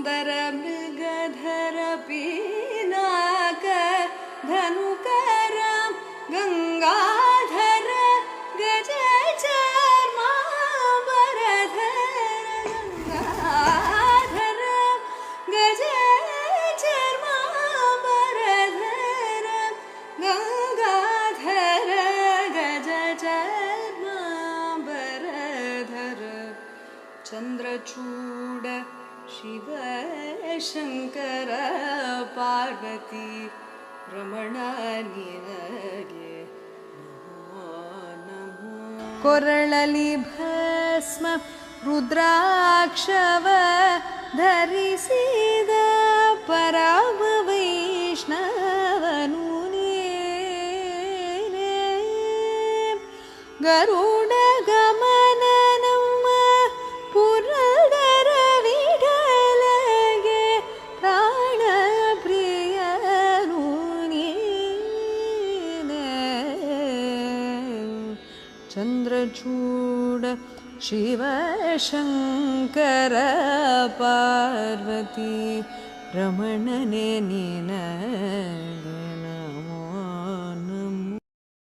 मृगधर पीनाक धनुकर गंगाधर गजचर्मांबरधर गंगाधर गजचर्मांबरधर गंगाधर गजचर्मांबरधर चंद्रचूड शिव शंकर पार्वती रमण निनगे नमो नमो कोरळली भस्म रुद्राक्षव धरिसिद परम वैष्णवनु नीने गरुड गमन ನಮ್ಮ ಪುರದರ ವಿಠಲಗೆ ಪ್ರಾಣ ಪ್ರಿಯನು ನೀನೆ ಚಂದ್ರಚೂಡ ಶಿವ ಶಂಕರ ಪಾರ್ವತಿ ರಮಣನೆ ನಿನಗೆ